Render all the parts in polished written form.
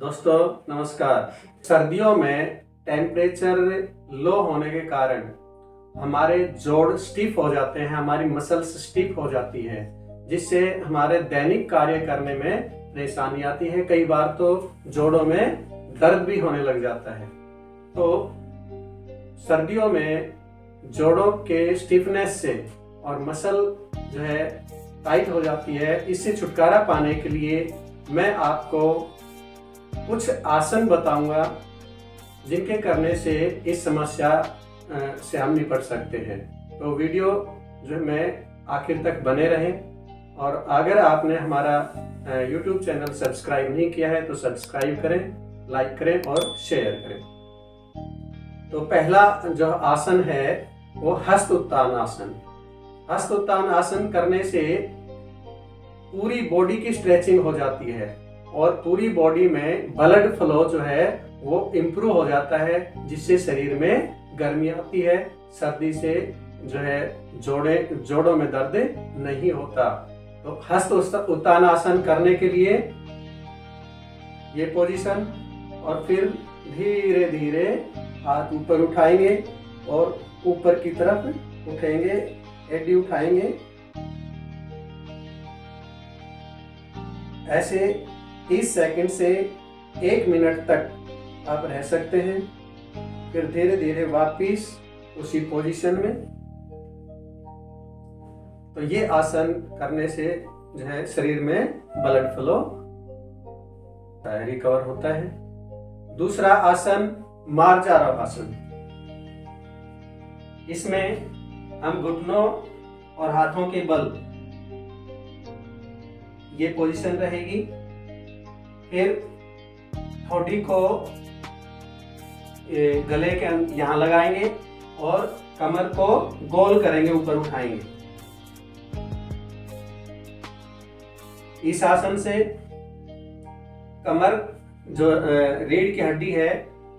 दोस्तों नमस्कार। सर्दियों में टेम्परेचर लो होने के कारण हमारे जोड़ स्टिफ हो जाते हैं, हमारी मसल्स स्टिफ हो जाती है, जिससे हमारे दैनिक कार्य करने में परेशानी आती है। कई बार तो जोड़ों में दर्द भी होने लग जाता है। तो सर्दियों में जोड़ों के स्टिफनेस से और मसल जो है टाइट हो जाती है, इससे छुटकारा पाने के लिए मैं आपको कुछ आसन बताऊंगा जिनके करने से इस समस्या से हम निपट सकते हैं। तो वीडियो जो में आखिर तक बने रहें, और अगर आपने हमारा YouTube चैनल सब्सक्राइब नहीं किया है तो सब्सक्राइब करें, लाइक करें और शेयर करें। तो पहला जो आसन है वो हस्त उत्तान आसन। हस्त उत्तान आसन करने से पूरी बॉडी की स्ट्रेचिंग हो जाती है और पूरी बॉडी में ब्लड फ्लो जो है वो इम्प्रूव हो जाता है, जिससे शरीर में गर्मी आती है। सर्दी से जो है जोड़ों में दर्द नहीं होता। तो हस्त उत्तान आसन करने के लिए ये पोजीशन, और फिर धीरे धीरे हाथ ऊपर उठाएंगे और ऊपर की तरफ उठेंगे, एडी उठाएंगे। ऐसे 30 सेकंड से 1 मिनट तक आप रह सकते हैं। फिर धीरे धीरे वापिस उसी पोजीशन में। तो ये आसन करने से जो है शरीर में ब्लड फ्लो रिकवर होता है। दूसरा आसन मार्जारा आसन। इसमें हम घुटनों और हाथों के बल, ये पोजीशन रहेगी। फिर ठोड़ी को गले के यहाँ लगाएंगे और कमर को गोल करेंगे, ऊपर उठाएंगे। इस आसन से कमर जो रीढ़ की हड्डी है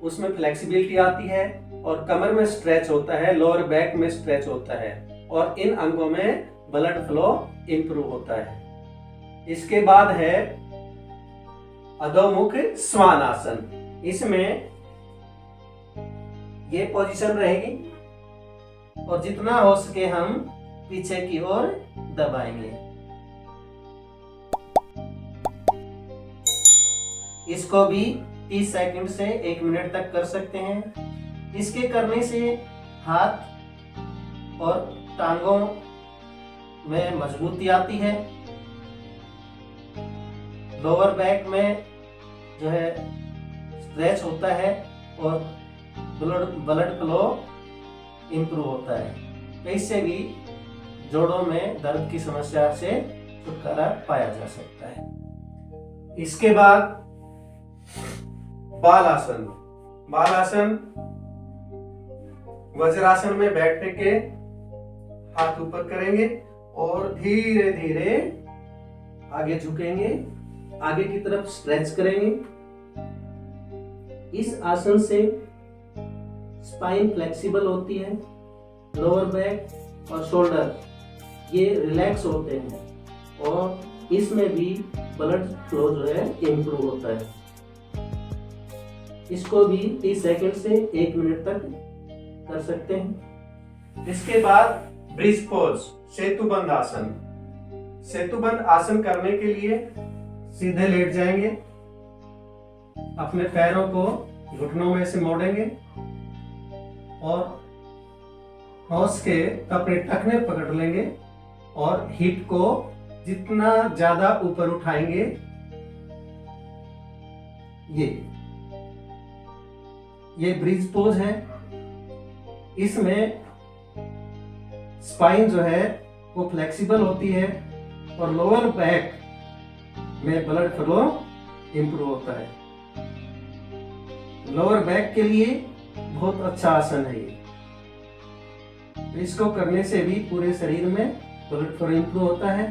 उसमें फ्लेक्सिबिलिटी आती है और कमर में स्ट्रेच होता है, लोअर बैक में स्ट्रेच होता है और इन अंगों में ब्लड फ्लो इंप्रूव होता है। इसके बाद है अधोमुख श्वान आसन। इसमें ये पोजीशन रहेगी और जितना हो सके हम पीछे की ओर दबाएंगे। इसको भी 30 सेकंड से 1 मिनट तक कर सकते हैं। इसके करने से हाथ और टांगों में मजबूती आती है, लोअर बैक में जो है स्ट्रेच होता है और ब्लड फ्लो इंप्रूव होता है। तो इससे भी जोड़ों में दर्द की समस्या से छुटकारा पाया जा सकता है। इसके बाद बाल आसन। बाल आसन वज्रासन में बैठने के हाथ ऊपर करेंगे और धीरे धीरे आगे झुकेंगे, आगे की तरफ स्ट्रेच करेंगे। इस आसन से स्पाइन फ्लेक्सिबल होती है, लोअर बैक और शोल्डर ये रिलैक्स होते हैं और इसमें भी ब्लड फ्लो जो है इंप्रूव होता है। इसको भी 30 सेकंड से 1 मिनट तक कर सकते हैं। इसके बाद ब्रिज पोज, सेतुबंद आसन। सेतुबंद आसन करने के लिए सीधे लेट जाएंगे, अपने पैरों को घुटनों में से मोड़ेंगे और हौस के अपने टखने पकड़ लेंगे और हिप को जितना ज्यादा ऊपर उठाएंगे। ये ब्रिज पोज है। इसमें स्पाइन जो है वो फ्लेक्सिबल होती है और लोअर बैक में ब्लड फ्लो इंप्रूव होता है। लोअर बैक के लिए बहुत अच्छा आसन है ये। इसको करने से भी पूरे शरीर में ब्लड फ्लो इंप्रूव होता है।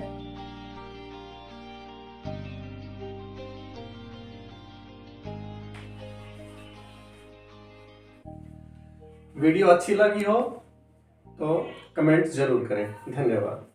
वीडियो अच्छी लगी हो तो कमेंट जरूर करें। धन्यवाद।